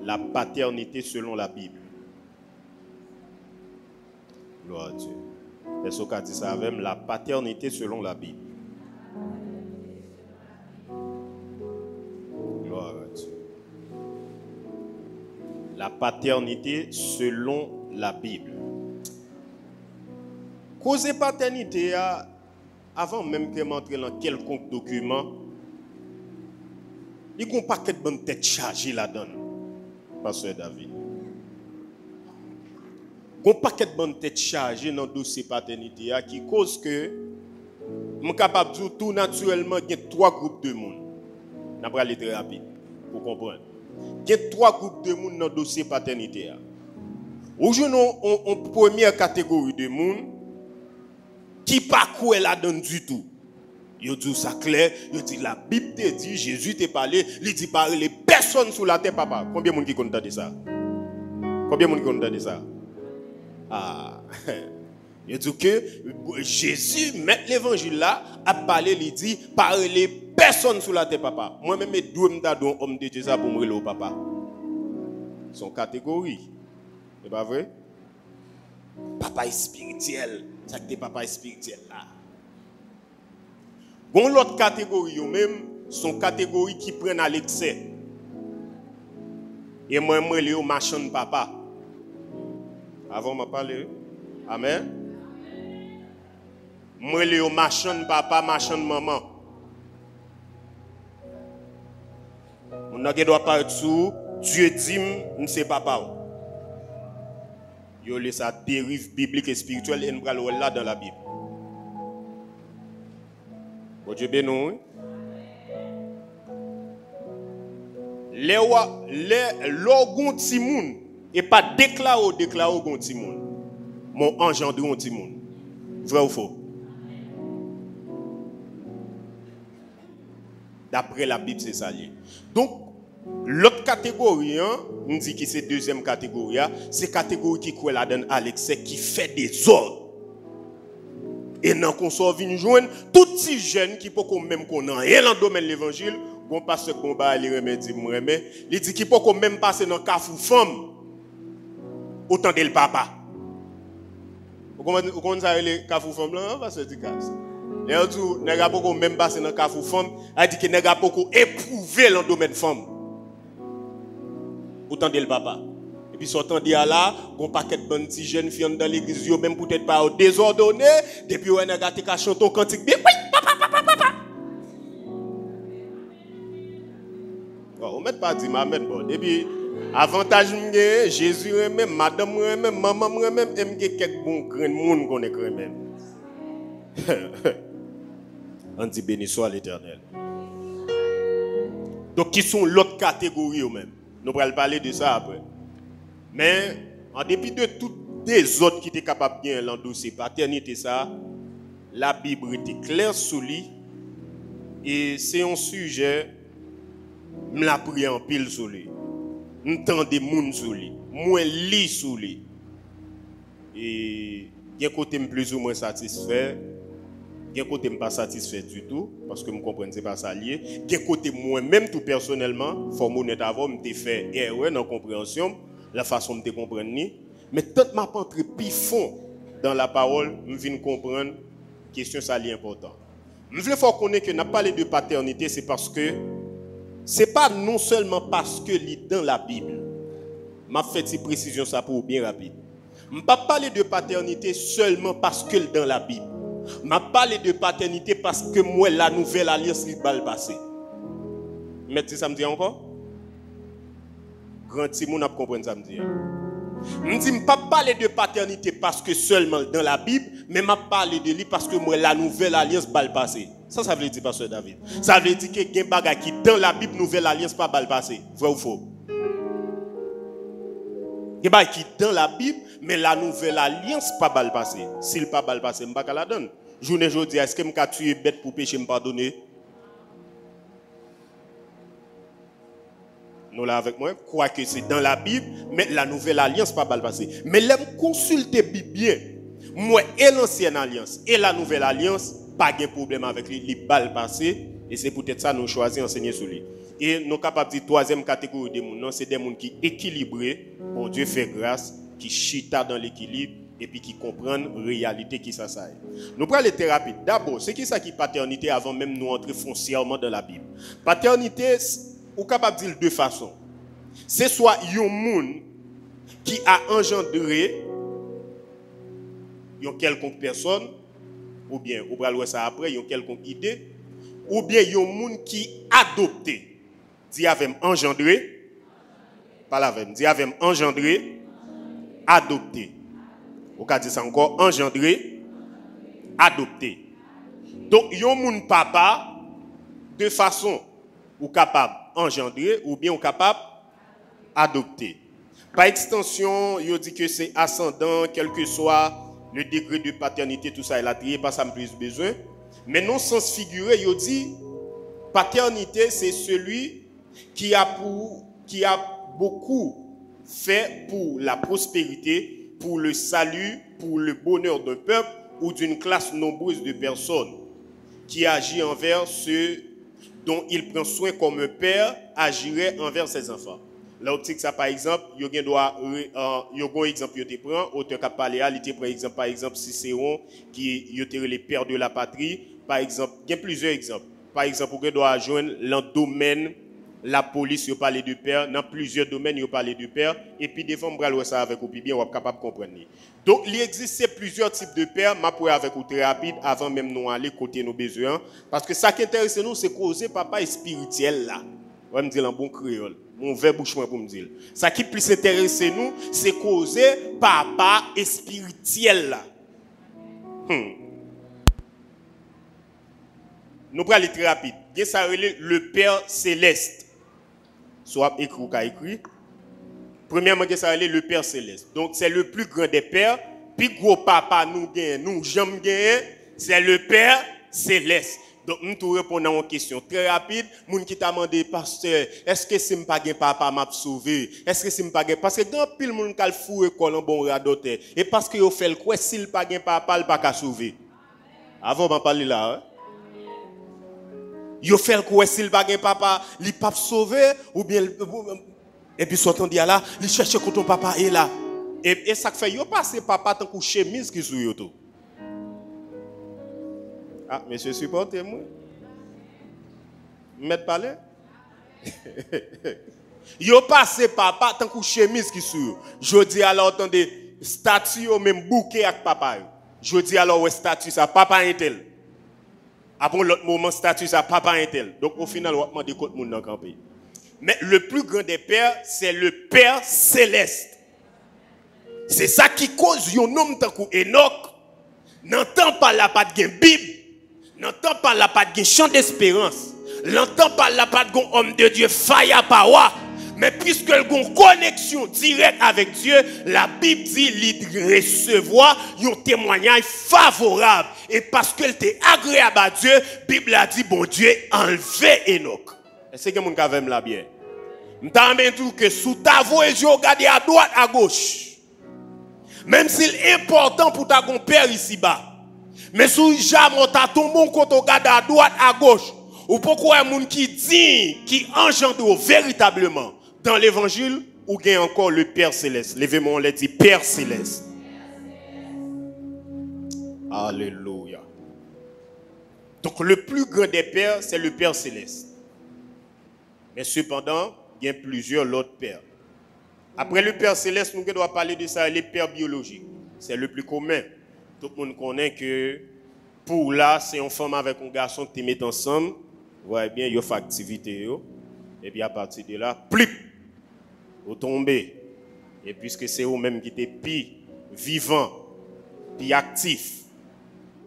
la paternité selon la Bible. Gloire à Dieu. Est-ce qu'on dit ça avec la paternité selon la Bible? Gloire à Dieu. La paternité selon la Bible. Causer paternité, avant même que m'entre dans quelconque document, il n'y a pas de bonne tête chargée là-dedans, Pasteur David. Il n'y a pas de bonne tête chargée dans le dossier paternité qui cause que je suis capable de dire tout naturellement qu'il y a 3 groupes de monde. Je vais aller très rapide pour comprendre. Il y a 3 groupes de monde dans le dossier paternité. Aujourd'hui, on première catégorie de monde qui pas quoi là-dedans du tout. Yo dit ça clair, yo dit la Bible te dit, Jésus te parlé, il dit parler les personnes sur la terre papa. Combien de monde qui compte de ça? Combien de monde qui compte de ça? Ah. Il dit que Jésus met l'évangile là a parlé, il dit parler les personnes sur la terre papa. Moi même dois me donner homme de Dieu ça pour me le papa. Son catégorie. C'est pas vrai? Papa est spirituel, ça que papa est spirituel là. Bon, l'autre catégorie, même, sont catégories qui prennent à l'excès. Et moi, je suis machin de papa. Avant, je parle. Amen. Moi, je suis machin de papa, machin de maman. On ne doit pas être sous. Dieu dit, je ne sais papa. Yo laisse sa dérive biblique et spirituelle et nous allons là dans la Bible. Bon Dieu béni. L'orgon timoun et pas déclaré gon timoun. Mon engendre gon timoun. Vrai ou faux? D'après la Bible c'est ça lié. Donc l'autre catégorie, on dit que c'est deuxième catégorie, c'est catégorie qui croit là-dedans à l'excès, qui fait des ordres. Et dans qu'on soit venu joindre tout petit jeune qui peut même qu'on a rien dans le domaine de l'évangile, bon pasteur qu'on va aller remédier il dit qu'il peut même passer dans cafou femme autant de le papa. Vous comprenez ça les cafou femme là, parce que c'est casse. Et on dit nèg pas même passer dans cafou femme, a dit que nèg pas éprouver dans le domaine femme. Autant de le papa. Et puis sortant de là, on paquet de bonnes petites jeunes filles dans l'église, yo même peut-être pas désordonné, depuis on a gâté ka chanter cantique bien, oui, papa. On met pas dit m'amène bon. Depuis avantage m'gé, Jésus même, madame même, maman même, aime quelques bons grains monde qu'on est quand même. On dit béni soit l'Éternel. Donc qui sont l'autre catégorie eux même. Nous allons parler de ça après. Mais, en dépit de toutes les autres qui étaient capables de l'endosser, paternité, ça, la Bible était claire sur lui. Et c'est un sujet, je l'ai pris en pile sur lui. Je entends des gens sur lui. Moi, je lis sur lui. Et, il y a un côté plus ou moins satisfait. Il y a un côté pas satisfait du tout, parce que je comprends que ce n'est pas ça lié. Il y a un côté moi-même, tout personnellement, il faut honnête avant, je fait erreur dans la compréhension, la façon de comprendre. Mais tant que je n'ai pas entré plus fond dans la parole, je viens comprendre que question ça est important. Je veux faire connaître que n'a parlé de paternité, c'est parce que ce n'est pas non seulement parce que c'est dans la Bible. Je fait cette précision ça pour bien rapide. Je ne pas parler de paternité seulement parce que dans la Bible. Je parle de paternité parce que moi, la nouvelle alliance, il va le passer. Mais ça me dit encore? Grand Timon a compris ça me dit. Je ne dis pas parler de paternité parce que seulement dans la Bible, mais je parle de lui parce que moi, la nouvelle alliance va le passer. Ça veut dire, Pasteur David. Ça veut dire que il y a des bagages qui, dans la Bible, nouvelle alliance pas va le passer. Vrai ou faux? Il y a des bagages qui, dans la Bible, mais la nouvelle alliance pas va le passer. S'il pas va le passer, je ne vais pas la donner. Journée aujourd'hui, est-ce que je vais tuer bête pour pécher, me pardonner? Nous là avec moi, crois que c'est dans la Bible, mais la nouvelle alliance pas mal passer. Mais là, consulter Bible bien. Moi et l'ancienne alliance et la nouvelle alliance, pas de problème avec les balles passées, et c'est peut-être ça nous choisir enseigner sur lui. Et nous sommes capables de dire troisième catégorie de monde, c'est des gens qui sont équilibrés, bon Dieu fait grâce, qui chita dans l'équilibre et puis qui comprennent la réalité qui ça est. Nous prenons les thérapies. D'abord, c'est qui ça qui est paternité avant même nous entrer foncièrement dans la Bible. Paternité, on est capable de dire de deux façons. C'est soit un monde qui a engendré une quelconque personne, ou bien, on va voir ça après, une quelconque idée, ou bien un monde qui a adopté. Dis avec engendré, pas la même, dis avec engendré, adopté. Ou ka dire ça encore, engendré, adopté. Donc, yon moun papa, de façon, ou capable engendrer, ou bien ou capable adopter. Par extension, il dit que c'est ascendant, quel que soit le degré de paternité, tout ça, il a trié, pas ça me plus besoin. Mais non sens figuré, il dit, paternité, c'est celui qui a beaucoup fait pour la prospérité, pour le salut, pour le bonheur d'un peuple ou d'une classe nombreuse de personnes, qui agit envers ceux dont il prend soin comme un père agirait envers ses enfants. L'optique, ça par exemple, il y a un exemple qui te prend, auteur qui parlé, il te prend par exemple Cicéron, qui est les pères de la patrie, par exemple, il y a plusieurs exemples. Par exemple, on doit joindre le domaine, la police, il parle de père, dans plusieurs domaines, il parle de père, et puis des fois, on va ça avec vous, puis bien, on va capable de comprendre. Donc, il existe plusieurs types de pères, ma pour avec vous très rapide, avant même nous aller côté nos besoins, parce que ça qui intéresse nous, c'est causer papa spirituel là. On va me dire en bon créole, mon vrai bouchement pour me dire. Ça qui plus intéresse nous, c'est causer papa spirituel là. Nous prenons les très rapide. Il y a le Père céleste. Soit écrit ou pas écrit. Premièrement, il y a le Père céleste. Donc, c'est le plus grand des pères. Puis, gros papa, nous jamais gagnons, c'est le Père céleste. Donc, nous te répondons à une question très rapide. Moun qui t'a demandé, pasteur, est-ce que si je pas papa m'a sauvé? Est-ce que si je pas parce que dans pile moun kal fou école en bon radote. Et parce que yo fait le quoi, s'il pas papa, il pas qu'à sauver. Avant, on va parler là, hein? Yo fait le quoi s'il pas papa, il pas sauvé ou bien et puis sortant dit là, il cherche que ton papa est là. Et ça fait yo passer papa tant que chemise qui sou yo tout. Ah, monsieur supportez-moi. M'met parler. Yo passer papa tant que chemise qui sou. Je dis alors attendez, statue au même bouquet avec papa. Je dis alors ouais statue ça papa un tel. Après l'autre moment, statut ça, papa un tel. Donc au final, on va demander contre monde dans le camp. Mais le plus grand des pères, c'est le Père céleste. C'est ça qui cause un homme tant qu'Enoch. N'entend pas la patte de Bible. N'entend pas la patte de chant d'espérance. N'entend pas la patte de homme de Dieu, faya pawa. Mais puisque il a une connexion directe avec Dieu, la Bible dit qu'il recevoir un témoignage favorable. Et parce qu'elle était agréable à Dieu, la Bible a dit, bon Dieu, enlevez Enoch. Est-ce que vous avez la bien? Je t'amène tout que sous ta voix, je regarde à droite, à gauche. Même s'il est important pour ta père ici-bas. Mais sous jamais tu as ton bon côté, regarde à droite, à gauche. Ou pourquoi un monde qui dit, qui engendre véritablement dans l'évangile, ou bien encore le Père céleste. Levez-moi, on l'a dit, Père céleste. Alléluia. Donc le plus grand des pères, c'est le Père céleste. Mais cependant, il y a plusieurs autres pères. Après le Père céleste, nous devons parler de ça, les pères biologiques. C'est le plus commun. Tout le monde connaît que pour là, c'est une femme avec un garçon qui te mettent ensemble. Vous voyez bien, il y a une activité. Et puis à partir de là, plip, vous tombez. Et puisque c'est vous-même qui êtes plus vivant, plus actif,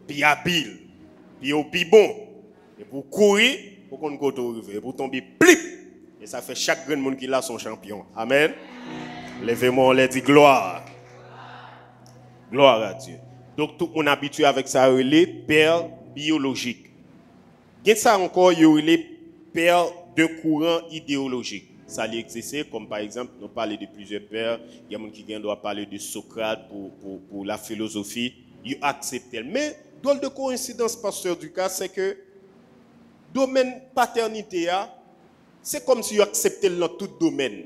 plus habile, plus bon, et pour courir, pour qu'on arrive, et pour tomber, plip. Et ça fait chaque grand monde qui a son champion. Amen. Levez-moi, on les dit gloire. Gloire à Dieu. Donc tout le monde est habitué avec ça, les pères biologiques. Il y a ça encore, il y a les pères de courant idéologique. Ça existe, comme par exemple, nous parlons de plusieurs pères. Il y a des gens qui doivent parler de Socrate pour la philosophie. Ils acceptent. Mais, drôle de coïncidence, pasteur du cas, c'est que domaine paternité, c'est comme si vous acceptez dans tout domaine.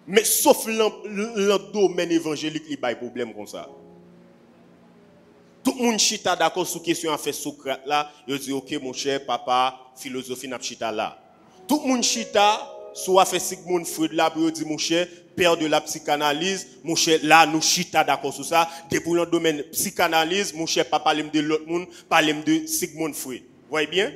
Mais sauf le domaine évangélique, il y a des problèmes comme ça. Tout le monde chita d'accord sur la question à faire Socrate là, il dit OK mon cher papa, philosophie n'a chita là. Tout le monde chita sur affaire Sigmund Freud là, pour dire mon cher père de la psychanalyse, mon cher là nous chita d'accord sur ça, depuis le domaine psychanalyse, mon cher papa parle de l'autre monde, parle de Sigmund Freud. Vous voyez bien?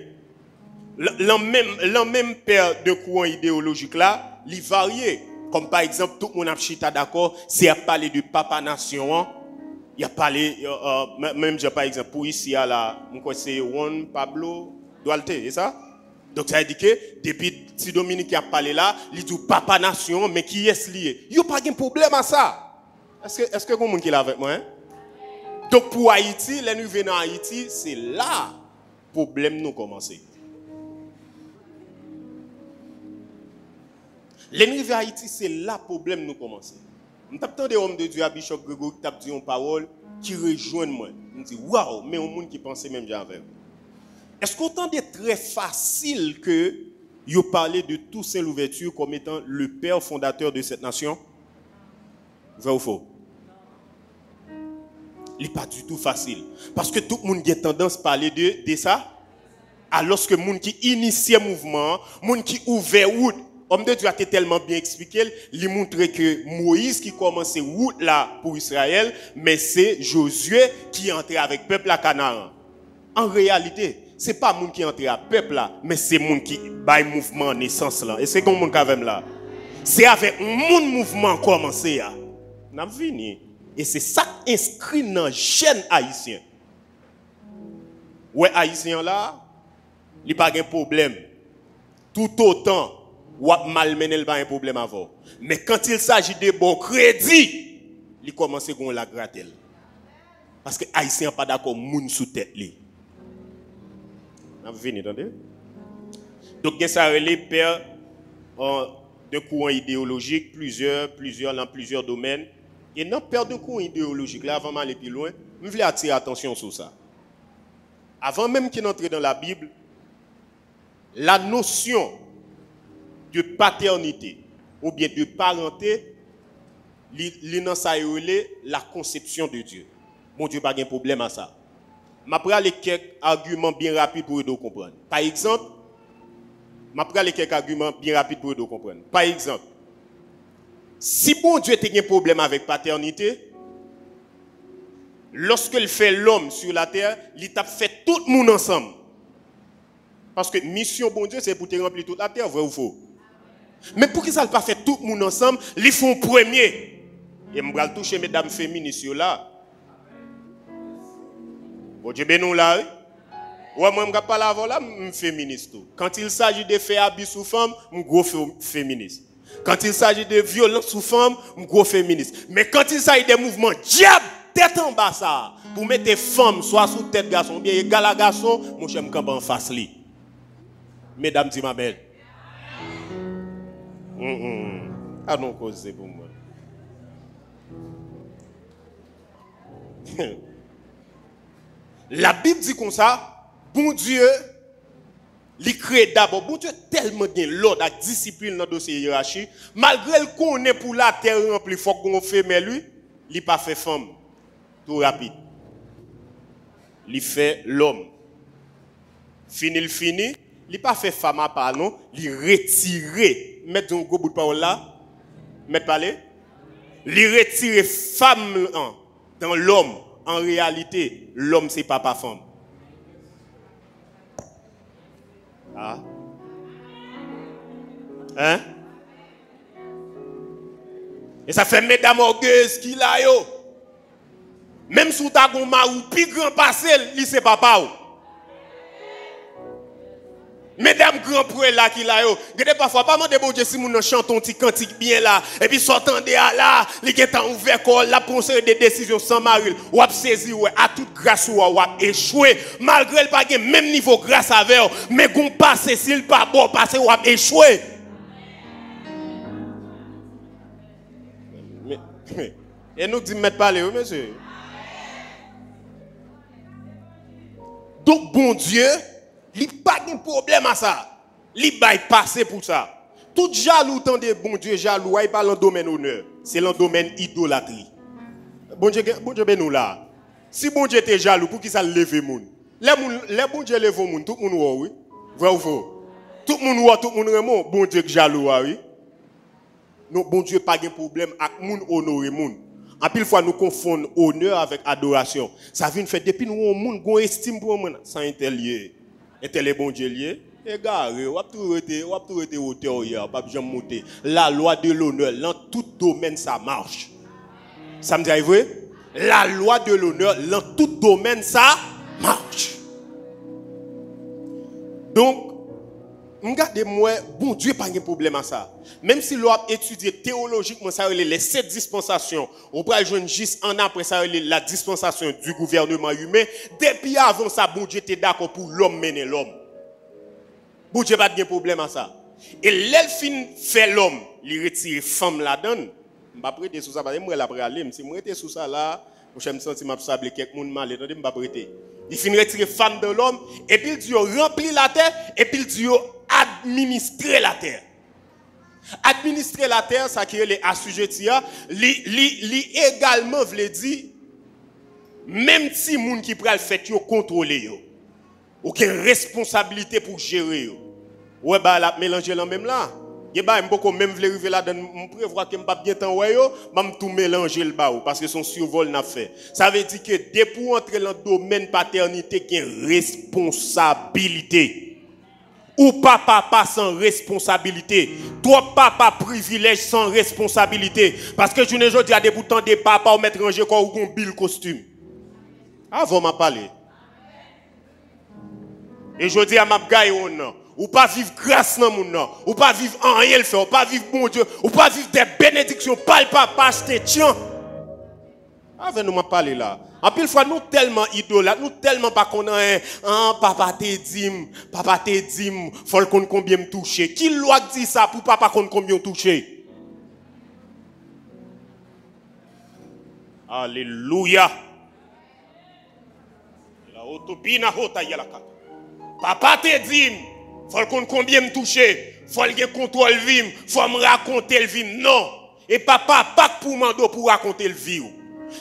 Le même père de courant idéologique là, il varie. Comme par exemple, tout le monde a chita d'accord, c'est à parler de papa nation, hein? Il a parlé, même j'ai par exemple, pour ici, c'est Juan Pablo Duarte, c'est ça? Donc ça veut dire que, depuis si Dominique a parlé là, il dit papa nation, mais qui est lié? Il n'y a pas de problème à ça. Est-ce que vous êtes avec moi? Hein? Donc pour Haïti, les nous venons à Haïti, c'est là le problème nous commencer. Les nous venons à Haïti, c'est là le problème nous commencer. Je t'attends des hommes de Dieu à Bishop Grégory qui t'a dit une parole qui rejoint moi. Je me dis, waouh, mais au monde qui pensait même j'avais. Est-ce qu'on entend très facile que vous parlez de Toussaint Louverture comme étant le père fondateur de cette nation? Vrai ou faux? Il n'est pas du tout facile. Parce que tout le monde a tendance à parler de ça. Alors que les gens qui initient le mouvement, les gens qui ouvrent route, homme de Dieu a tellement bien expliqué, il montre que Moïse qui commence route là pour Israël, mais c'est Josué qui est entré avec le peuple à Canaan. En réalité, ce n'est pas le monde qui est entré avec le peuple là, mais c'est le monde qui a le mouvement naissance là. Et c'est comme le monde qui a là. C'est avec mon mouvement commencé là. N'a venu. Et c'est ça inscrit dans le gène haïtien. Ouais, haïtien là, il n'y a pas de problème. Tout autant, ou malmener le pas un problème avant. Mais quand il s'agit de bon crédit, il commence à la gratter. Parce que haïtien n'est pas d'accord moun sous tête li. N'a venu, attendez? Donc ça relève père de courant idéologique, dans plusieurs domaines. Et dans père de courant idéologique, là, avant d'aller plus loin, je voulais attirer attention sur ça. Avant même qu'il entre dans la Bible, la notion de paternité ou bien de parenté, la conception de Dieu. Mon Dieu, pas de problème à ça. Je vais prendre quelques arguments bien rapides pour vous comprendre. Par exemple, Par exemple, si bon Dieu a un problème avec paternité, lorsqu'il fait l'homme sur la terre, il a fait tout le monde ensemble. Parce que mission bon Dieu, c'est pour te remplir toute la terre, vrai ou faux? Mais pour qu'ils ne pas fait tout le monde ensemble, ils font premier. Et je vais toucher mesdames féministes là. Bon Dieu, ben nous là. Ouais, moi, je ne vais pas là, je suis féministe. Quand il s'agit de faire abus sous femme, je suis gros féministe. Quand il s'agit de violence sous femme, je suis gros féministe. Mais quand il s'agit des mouvements diable, tête en bas ça, pour mettre des femmes soit sous tête garçon, bien égal à garçon, mon cher, je suis en face li. Mesdames et ma belle. Ah non, cause c'est pour moi. La Bible dit comme ça, bon Dieu, il crée d'abord, bon Dieu tellement bien l'ordre, la discipline dans le dossier hiérarchie, malgré le qu'on est pour la terre remplie, il faut qu'on fait, mais lui, il n'a pas fait femme, tout rapide. Il fait l'homme. Fini, il n'a pas fait femme à part, non, il retiré. Mettre un gros bout de parole là, mettre parler. Il retire femme dans l'homme. En réalité, l'homme c'est papa femme. Ah. Hein? Et ça fait mesdames orgueilleuses qui là yo. Même sous ta goma ou plus grand passé, il c'est papa ou. Mesdames grand pour là qui là yo, gade parfois pas demander bon Dieu si moun chante un petit cantique bien là et puis sortant de là, li gen tan ouvert corps la prendre des décisions sans maril, ou a saisi ou à toute grâce ou a échoué malgré le pas gen même niveau grâce avec mais gon passer s'il pas bon passer ou a échoué. Et nous dit mettre parler monsieur. Donc bon Dieu, il n'y a pas de problème à ça. Li bay passé pour ça. Tout jaloux tendez bon Dieu jaloux, il pas dans domaine honneur, c'est dans domaine idolâtrie. Bon Dieu ben nous là. Si bon Dieu était jaloux, pour qui ça lever moun? Les bon Dieu lève moun, tout moun oui. Vrai ou faux? Tout moun remon, bon Dieu jaloux oui. Non bon Dieu pas de problème avec moun honorer moun. En pile fois nous confondons honneur avec adoration. Ça vient faire depuis nous on moun gon estime pour moun sans intelier. Intel bon Dieu lié. Égaré, ou a tout été hauteur hier, pas jamais monter. La loi de l'honneur dans tout domaine ça marche. Ça me dit vrai? La loi de l'honneur dans tout domaine ça marche. Donc regardez-moi, bon Dieu pas de problème à ça. Même si l'on a étudié théologiquement ça les 7 dispensations, on peut joindre juste en après ça la dispensation du gouvernement humain, depuis avant ça bon Dieu était d'accord pour l'homme mener l'homme. Bon Dieu pas de problème à ça. Et l'elfine fait l'homme, il retire femme là-dedans. Je ne vais pas prêter sous ça parce que je vais aller. Si je prête sous ça là, je me sens que je vais quelqu'un mal. Je ne vais pas prêter. Il finit retirer femme de l'homme et puis il dit remplir la terre et puis il dit administrer la terre. Administrer la terre, ça qui est les assujettis, li également veut dire même si moun qui pral fait yo contrôler yo. Aucune responsabilité pour gérer yo. Ouais bah la mélanger là même là. Ye ba m'boko même vle river là dans m'prévoir que m'pa bien temps ouais yo, m'm tout mélanger le ba parce que son survol n'a fait. Ça veut dire que dès pour entrer dans le domaine paternité qui est responsabilité. Ou papa sans responsabilité. Toi papa privilège sans responsabilité parce que je ne dis à des boutons des papas ou mettre ranger quoi ou gon bill costume. Avant m'a parlé. Et je dis à ma gaille ou pas vivre grâce dans mon nom, ou pas vivre en rien le fait, ou pas vivre bon Dieu, ou pas vivre des bénédictions par le papa acheter tiens. Avec nous m'a parlé là. En pile fois nous tellement idolâtres, nous tellement pas qu'on a papa te dit, faut qu'on combien me toucher. Qui loi dit ça pour papa qu'on combien toucher? Alléluia. La autopina hota yalaka. Papa te dit, faut qu'on combien me toucher, faut qu'il contrôle vim, faut me raconter le vim. Non. Et papa pas pour mando pour raconter le vim.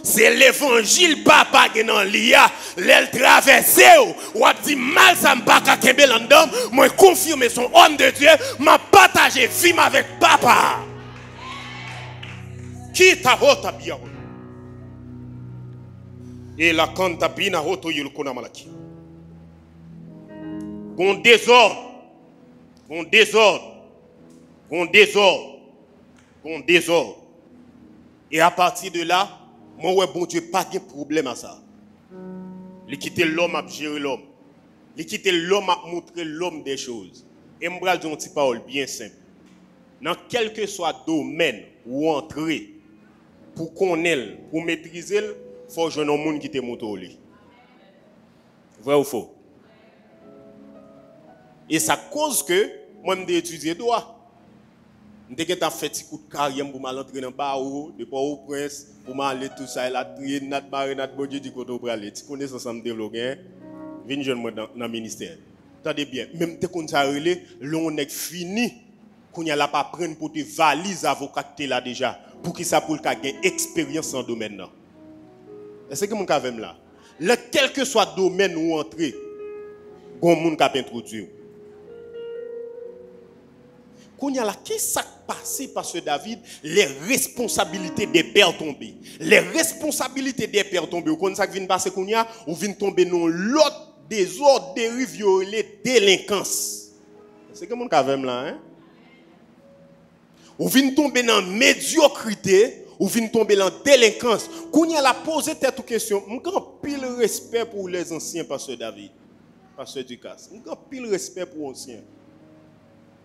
C'est l'évangile papa qui est dans l'IA, l'elle traversé ou a dit mal ça me pas qu'à kembe l'andam, moi confirmer son homme de Dieu, m'a partagé vim avec papa. Qui t'a hota bien. Et la kanta bina hoto yul kona malaki. Gon désordre. Et à partir de là, moi, ouais, bon Dieu, pas de problème à ça. Il quitte l'homme à gérer l'homme. Il quitte l'homme à montrer l'homme des choses. Et je vais dire une petite parole bien simple. Dans quel que soit domaine où entrer, pour connaître, pour maîtriser, il faut que je monde qui te montre au lit. Vrai ou faux? Et ça cause que moi, je étudier droit. Je suis fait un coup de carrière pour m'entrer dans le bar, de Port-au-Prince, pour m'aller tout ça, la trier, notre barre, notre bon Dieu, du côté pour aller. Tu connais ça, ça me développe, viens jeune dans le ministère. Attendez bien, même si on a relé, l'on est fini, qu'on n'y a pas prendre pour te valise avocat là déjà, pour que ça pour le cas expérience en domaine. Est-ce que mon cas là? Quel que soit le domaine où entrer, bon monde qui a introduit. Qu'est-ce qui s'est passé par ce David? Les responsabilités des pères tombés. Les responsabilités des pères tombés. Vous connaissez ça qui vient passer ou vient tomber dans l'autre désordre, dérive, les délinquances. C'est comme on a là, hein? Ou vient tomber dans médiocrité, ou vient tomber dans délinquance. Quand il a posé cette question, je suis pile respect pour les anciens pasteur David, pasteur Ducasse. Je suis pile respect pour les anciens.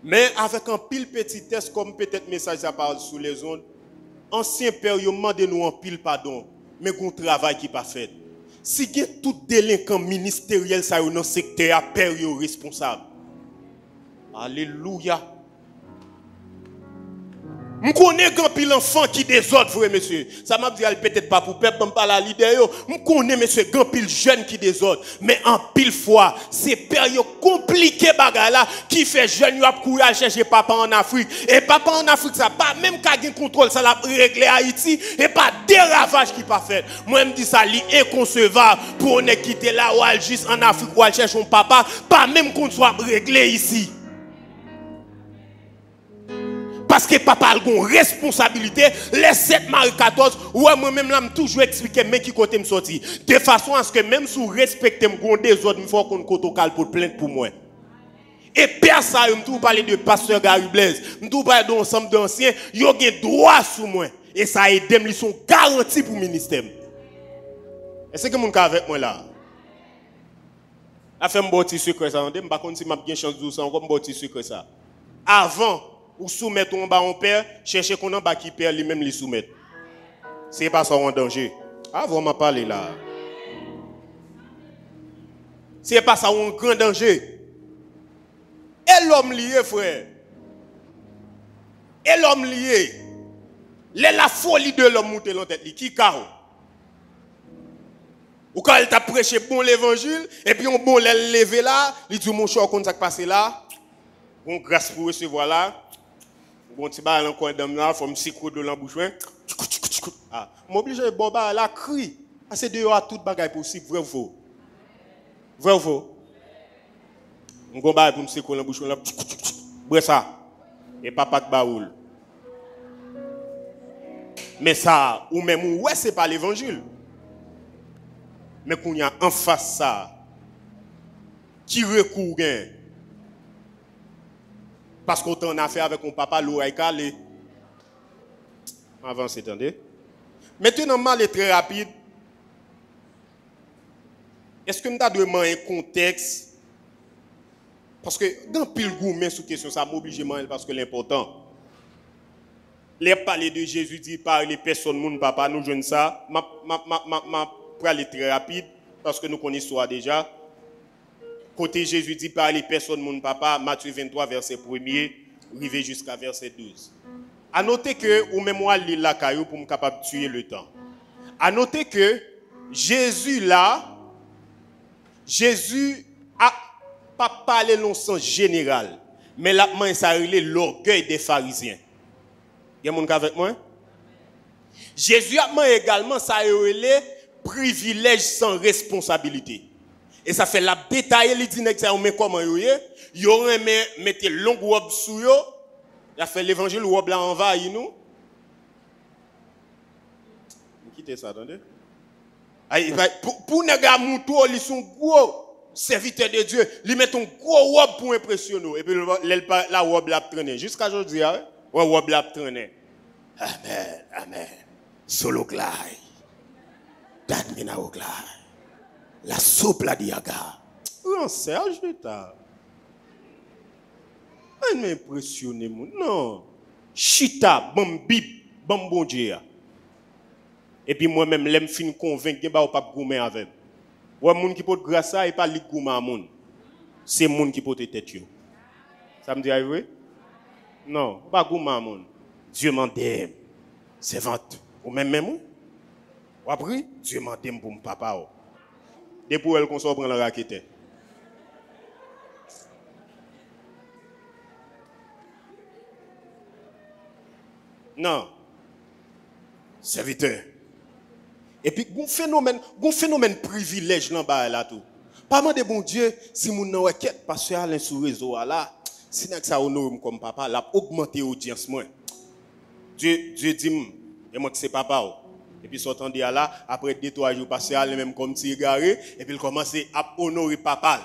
Mais avec un pile petitesse, comme peut-être message à parle sous les ondes, ancien père, ils demandent nous un pile pardon, mais qu'on travail qui pas fait. Si il y a tout délinquant ministériel ça dans le secteur, père responsable. Alléluia. Je connais grand pile enfant qui désordre, frère monsieur. Ça m'a dit peut-être pas pour peuple, pas la leader. Je connais monsieur grand pile jeune qui désordre. Mais en pile fois, c'est période compliquée bagarre là qui fait jeune à courir à chercher papa en Afrique. Et papa en Afrique, ça pas même qu'à un contrôle, ça l'a réglé Haïti et pas des ravages qui pas fait. Moi je me dis ça est inconcevable pour on quitter là ou aller juste en Afrique ou aller chercher son papa, pas même qu'on soit réglé ici. Parce que papa a une responsabilité, les 7 Marie 14, ouais, moi-même, là, je toujours expliqué, mais qui côté me sorti. De façon à ce que même si vous respectez mon désordre, il faut qu'on ait pour plainte pour moi. Et père ça, je me parler de pasteur Gary Blaise, je me parler d'un ensemble d'anciens, ils ont des droits sur moi. Et ça aide, ils sont garantis pour le ministère. Est-ce que vous êtes avec moi là? Je fais un petit secret ça, je ne sais pas si j'ai bien chance de ça, encore un petit secret ça. Avant, ou soumettre ton bas en père, chercher qu'on en bas qui perd lui-même les soumettre. C'est pas ça en danger. Ah, vous m'en parlez là. C'est pas ça en grand danger. Et l'homme lié, frère. Et l'homme lié. La folie de l'homme monte dans tête qui cao. Ou quand elle t'a prêché bon l'évangile, et puis on bon l'elle lever là, il dit mon cher, comme ça passé là, on grâce pour recevoir là. Bon, tu vas encore dans là, faut me secouer de l'embouche. Ah, m'oblige de boba la cri. Ah, c'est dehors à toute bagaille possible, vrai ou faux? Vrai ou faux? On va pour me secouer l'embouche là. Bref ça. Et papa de baoul. Mais ça, ou même ouais, c'est pas l'évangile. Mais qu'on y a en face ça qui recourt. Parce qu'on a affaire avec mon papa, l'oreille calée. Avant, c'est attendez. Maintenant, mal est très rapide. Est-ce que nous avons demandé un contexte? Parce que dans pile gourmet sous question, ça m'oblige parce que l'important. Les parler de Jésus dit par les personnes, mon papa, nous jeunes ça. Pour aller très rapide, parce que nous connaissons l'histoire déjà. Côté Jésus dit par les personnes, mon papa, Matthieu 23, verset 1er, arrivé jusqu'à verset 12. À noter que, ou même moi, lire la caillou pour me capable de tuer le temps. À noter que Jésus là, Jésus a pas parlé dans le sens général, mais là, ça a relé l'orgueil des pharisiens. Il y a mon avec moi? Jésus a également ça a relé privilège sans responsabilité. Et ça fait la détailler les dîners ça on met comment yo aurait mettre longue robe sous yo. Il a fait l'évangile robe là envahi nous. Quittez ça attendez. Pour nègre mouton ils sont gros serviteurs de Dieu, ils mettent un gros robe pour impressionner et puis la robe la traîner jusqu'à aujourd'hui ouais robe la traîner. Amen amen. Solo glai. Dadmina o glai. La soupe la diaga. Non, Serge, t'as. Elle m'a impressionné, non. Chita, bambib, bambondia. Et puis moi-même, l'aime fin convaincre que je pas gourmet avec. Ouais, moun qui peut grâce à et pas li gourmet à moun. C'est moun qui peut te tête yo. Ça me dit vrai? Non, pas gourmet à moun. Dieu m'en aime. C'est vente. Ou même. Ou après, Dieu m'en aime pour mon papa. Depuis elle qu'on prend la raquette. Non. Serviteur. Et puis, un phénomène privilège là-bas tout. Pas mal de bon Dieu, si mon nom est quête parce que Alain sur réseau là, si ça honore comme papa, l'a augmenté l'audience moi. Dieu dit et moi que c'est papa. Et puis sortant de là, après 2-3 jours passé Alain même comme si égaré et puis il commence à honorer papa.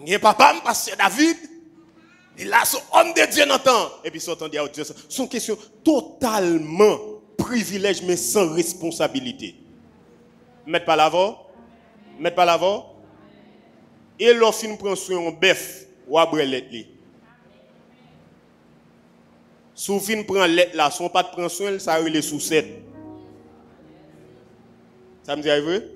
Et papa pasteur David, il a son homme de Dieu dans le temps. Et puis sortant de là, son question totalement privilège mais sans responsabilité. Mettre pas l'avant. Et l'offre prend sur un bœuf ou à brelette li. Sous fin prend lettre là, son pas de prend soin, ça relève sous 7. Ça me dit vrai?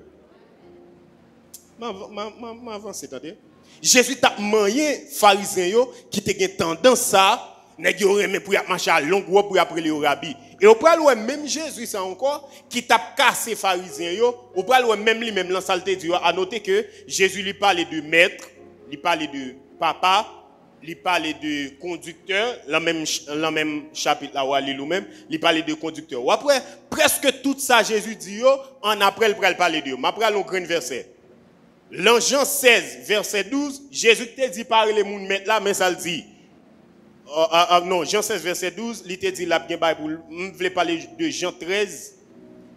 M'avance, attendez. Jésus t'a manié pharisien yo qui te gen tendance ça nèg yo remet pour marcher à longue route pour après le rabbi. Et au pral ouais même Jésus ça encore qui tape cassé pharisien yo, au pral ouais même lui même dans saleté Dieu a noté que Jésus lui parlait de maître, lui parlait de papa, lui parlait de conducteur, dans même chapitre là où il même, lui parlait de conducteur. Ou après presque tout ça Jésus dit yo, en après il pral parler de yo. M'après un grand verset. Dans Jean 16 verset 12, Jésus te dit parler les moun maître là mais ça le dit non, Jean 16, verset 12, il te dit, je voulais parler de Jean 13,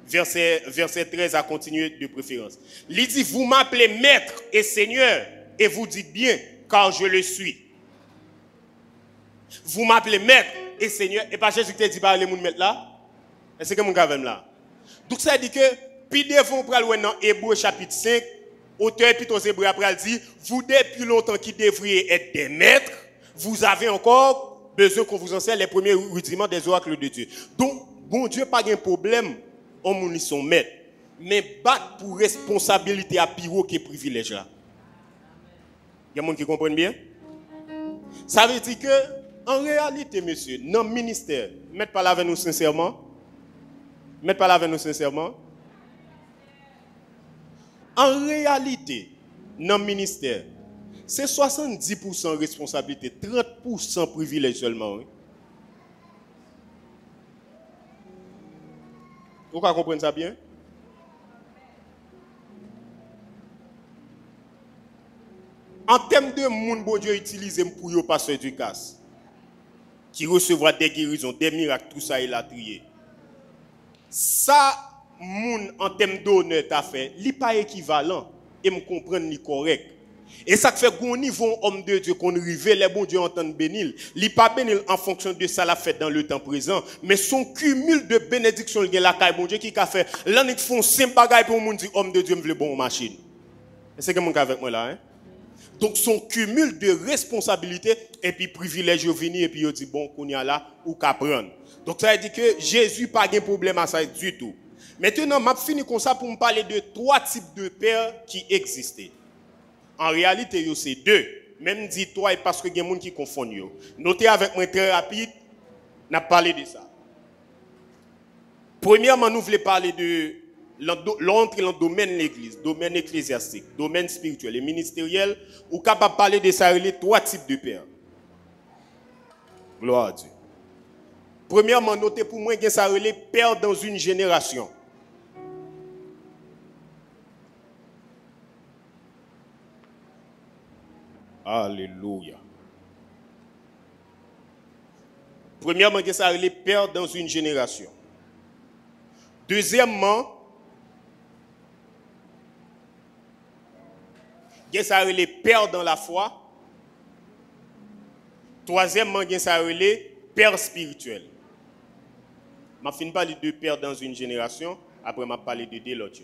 verset 13 à continuer de préférence. Il dit, vous m'appelez maître et seigneur, et vous dites bien, car je le suis. Vous m'appelez maître et seigneur, et pas Jésus te dit, parler les maître là. Est-ce que mon gars là? Donc ça dit que, puis devant pour aller dans Hébreux chapitre 5, auteur puis aux Hébreux après dit, vous depuis longtemps qui devriez être des maîtres, vous avez encore besoin qu'on vous enseigne les premiers rudiments des oracles de Dieu. Donc, bon Dieu, pas de problème, on est son maître. Mais battre pour responsabilité à pire que privilège là. Il y a des gens qui comprennent bien? Ça veut dire que, en réalité, monsieur, dans le ministère, mettez pas là avec nous sincèrement. Mettez pas là avec nous sincèrement. En réalité, dans le ministère, c'est 70% responsabilité, 30% privilège seulement. Oui. Vous comprenez ça bien? En termes de monde, bon Dieu utilise pour le pasteur du casse, qui recevra des guérisons, des miracles, tout ça, il a trié. Ça, moun en termes d'honneur, t'a fait, il n'est pas équivalent, et me comprendre, ni correct. Et ça fait qu'on niveau homme de Dieu qu'on rive les bons dieux entendent bénir. Il pas bénir en fonction de ça la fait dans le temps présent, mais son cumul de bénédictions il y a la caille bon Dieu qui a fait là ils font simple bagaille pour monde dire homme de Dieu me veut bon machine. C'est que mon gars avec moi là hein. Donc son cumul de responsabilités et puis privilège venir et puis il dit bon qu'on y a là ou qu'à prendre. Donc ça veut dire que Jésus pas de problème à ça du tout. Maintenant m'a fini comme ça pour me parler de trois types de pères qui existaient. En réalité, c'est deux. Même dit toi, parce que il y a des gens qui confondent. Notez avec moi très rapide, n'a parlé de ça. Premièrement, nous voulons parler de l'entrée dans le domaine de l'église, domaine ecclésiastique, domaine spirituel et ministériel, ou capable de parler de ça, les trois types de pères. Gloire à Dieu. Premièrement, notez pour moi que ça relève père dans une génération. Alléluia. Premièrement, que ça les pères dans une génération. Deuxièmement, que ça les pères dans la foi. Troisièmement, que ça les pères spirituels. Je finis pas les deux pères dans une génération, après je parler de deux autres.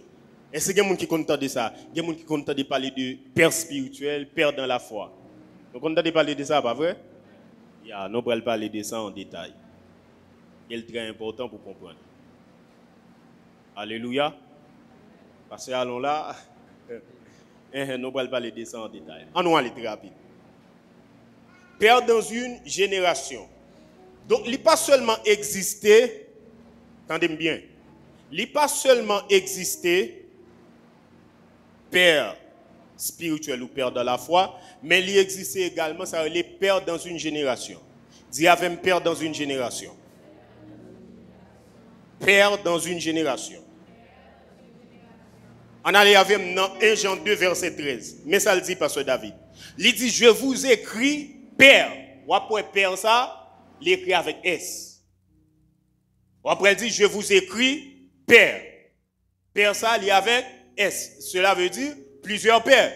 Est-ce qu'il y a des gens qui content de ça? Il y a des gens qui content de parler de père spirituel, père dans la foi. Vous content de parler de ça, pas vrai? Nous allons parler de ça en détail. C'est très important pour comprendre. Alléluia. Parce que allons là, nous allons parler de ça en détail. On va aller très rapide. Père dans une génération. Donc, il n'est pas seulement existé, attendez-moi bien, il n'est pas seulement existé père spirituel ou père dans la foi, mais il existe également, ça les pères dans une génération. Dis avec père dans une génération. Père dans une génération. On allait avec 1 Jean 2, verset 13. Mais ça le dit, pasteur David. Il dit, je vous écris père. Ou après père ça, il écrit avec S. Ou après il dit, je vous écris père. Père ça, il est avec S. Cela veut dire plusieurs pères.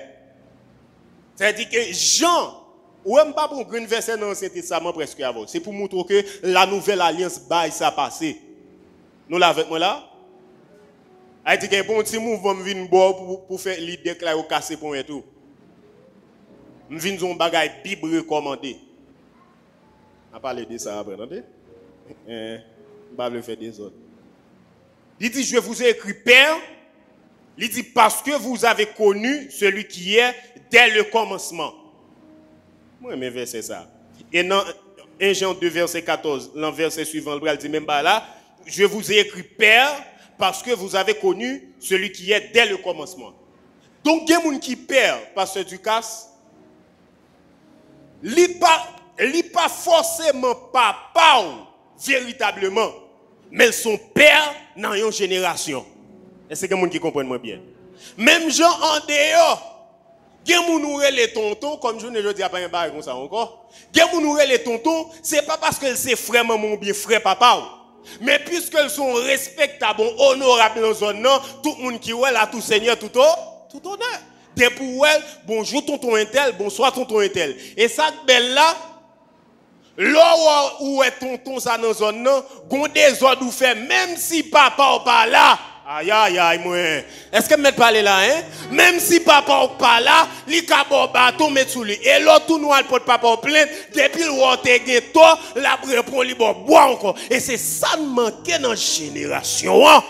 C'est-à-dire que Jean, ou même pas pour un verset dans l'Ancien Testament presque avant. C'est pour montrer que la nouvelle alliance bail ça passé. Nous là avec moi là. Il dit qu'il y a un bon petit mouvement venir pour faire l'idée que là au casser pour et tout. Je viens un bagage Bible recommandé. On parler de ça après, attendez. Je vais le faire des autres. Il dit, je vous ai écrit Père. Il dit, parce que vous avez connu celui qui est dès le commencement. Moi, je vais verser ça. Et dans 1 Jean 2, verset 14, le verset suivant, le dit même pas là, je vous ai écrit Père parce que vous avez connu celui qui est dès le commencement. Donc, il y a des gens qui perdent, pasteur Ducasse, il n'est pas forcément papa véritablement, mais son père dans une génération. Est-ce que les gens qui comprennent bien? Même gens en dehors, il y a des gens qui ont les tontons, comme je ne dis pas un bail comme ça encore. Il y a des gens qui ont les tontons, ce n'est pas parce que c'est frère maman ou bien frère papa. Mais puisqu'ils sont respectables, honorables dans la zone, tout le monde qui est là, tout seigneur, tout honneur. Dès pour elle, bonjour tonton Intel, bonsoir tonton Intel. Et ça, belle là, là où est tonton ça dans la zone, gon des ordres ou fait, même si papa ou pas là. Aïe, aïe, aïe, moi. Est-ce que me parler là, hein? Même si papa ou pas là, li ka bon bâton met sous lui. Et l'autre tout noir pour papa ou plein, depuis le roi te ghetto, la répond li bon bois encore. Et c'est ça qui manquait dans la génération. Hein?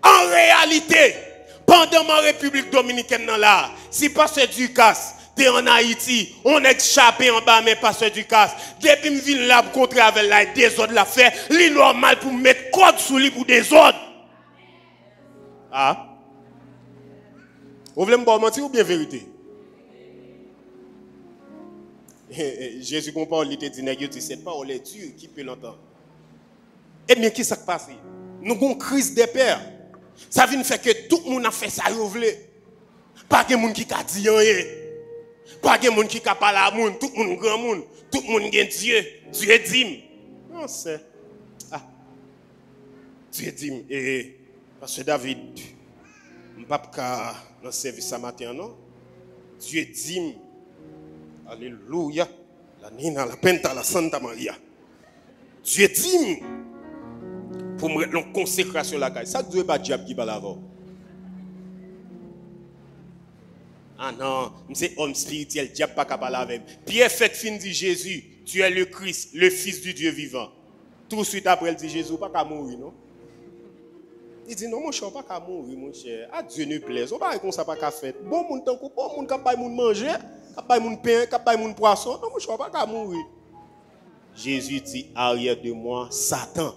En réalité, pendant ma République dominicaine là, si pasteur Ducasse, t'es en Haïti, on est échappé en bas, mais pasteur Ducasse, depuis que je viens là pour contrer avec la désordre la fait, c'est normal pour mettre code sous lui pour désordre. Ah? Vous voulez me mentir ou bien vérité? Jésus comprend, il te dit, c'est pas les Dieu qui peut l'entendre. Eh bien, qui s'est passé? Nous avons une crise des pères. Ça vient faire que tout le monde a fait ça, vous voulez. Pas de monde qui a dit rien. Pas de monde qui a parlé à monde. Tout le monde grand monde. Tout le monde a Dieu. Dieu dit. Non, c'est. Ah. Dieu dit. Et parce que David, je ne peux pas dans le service ce matin, non? Dieu dit. Alléluia. La Nina, la Penta, la Santa Maria. Dieu dit. Pour me mettre en consécration la caille. Ça ne doit pas diable qui va l'avoir. Ah non, c'est homme spirituel, diable pas capable avec. Pierre fait fin dit Jésus, tu es le Christ, le Fils du Dieu vivant. Tout de suite après, il dit Jésus, pas qu'à mourir, non? Il dit non, mon cher, pas qu'à mourir, mon cher. À Dieu ne plaise. On va comme ça, pas qu'à faire. Bon, mon temps, bon, mon capable de manger, capable de pain, capable de poisson. Non, mon cher, pas qu'à mourir. Jésus dit, arrière de moi, Satan.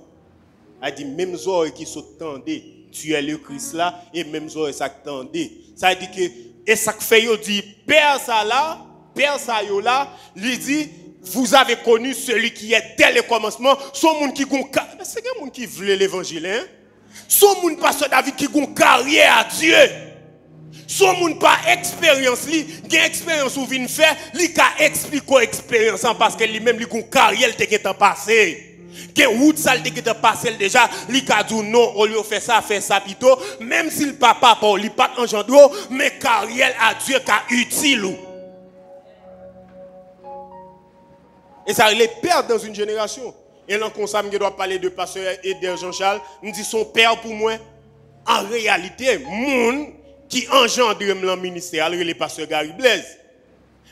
Il dit, même oreilles qui sont tendues, tu es le Christ là, et même oreilles ça tendues. Ça dit que, et ça fait, il dit, Père ça là, il dit, vous avez connu celui qui est dès le commencement, son monde qui gon, c'est un monde qui voulait l'évangile, hein? Son monde pasteur David qui gon carrière à Dieu. Son monde pas expérience li, gen expérience ou vinn faire, li ka expliquer expérience parce que lui même li gon carrière te gen passé. Gen route ça te passé déjà, li ka dit non, on lui fait ça plutôt, même si le papa pas li pas engendre, mais carrière à Dieu ka utile. Et ça les perd dans une génération. Et là comme ça, je dois parler de pasteur Eder Jean-Charles, me dit son père pour moi en réalité monde qui engendre le ministère, le pasteur Gary Blaise.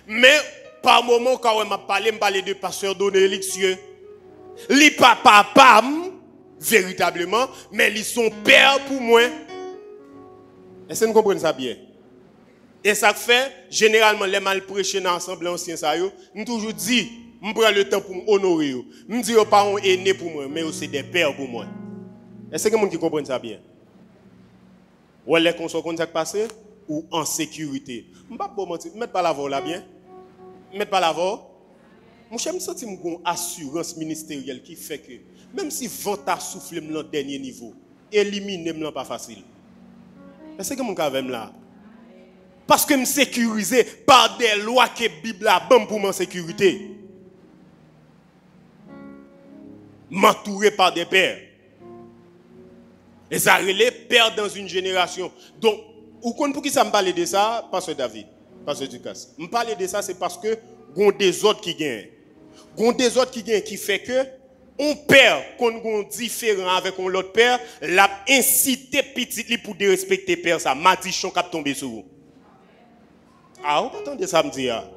Mais par moment, quand on m'a parlé, je parlais de pasteur Donné Elixieux. Li papa pam, véritablement, mais ils sont père pour moi. Est-ce que vous comprenez ça bien? Et ça fait, généralement, les mal prêchés dans l'ensemble ancien, nous toujours dit, je prends le temps pour m'honorer. Je ne dis pas qu'on est né pour moi, mais aussi des pères pour moi. Est-ce que vous comprenez ça bien? Ou les consoles comme ça passé ou en sécurité. Je ne vais pas mentir, mettez pas la voix là bien. Mettez pas la voix. Moi je me sens une assurance ministérielle qui fait que même si vent a soufflé dans le dernier niveau, éliminer me pas facile. Est-ce que mon cas même là? Parce que je suis sécurisé par des lois que la Bible a bonne pour ma sécurité. M'entourer par des pères. Et ça relève père dans une génération. Donc, vous comprenez pour qui ça me parle de ça, pasteur David, pasteur Ducasse. Me parler de ça, c'est parce que gon des autres qui gagnent. Gon des autres qui gagnent qui fait que on père qu'on gon différent avec l'autre père, l'a incité petit pour dérespecter père ça, madichon cap tomber sur vous. Ah, vous attendez ça me dire.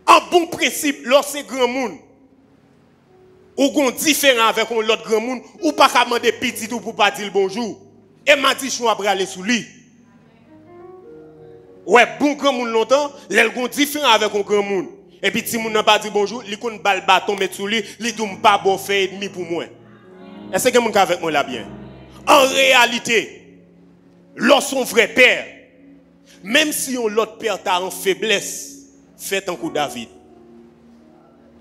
En bon principe, lorsque grand monde ou gon différent avec l'autre grand monde, ou pas qu'à demander petit ou pour pas dire bonjour. Et m'a dit je vais aller sous lui. Ouais, bon grand monde longtemps, l'elle gon différent avec un grand monde. Et puis si moun n'a pas dit bonjour, li kon bal bâton mettre sous lui, li doum pas bon fait et demi pour moi. Est-ce que moun ka avec moi là bien? En réalité, lorsqu'on vrai père, même si on l'autre père t'a en faiblesse, fait un coup David.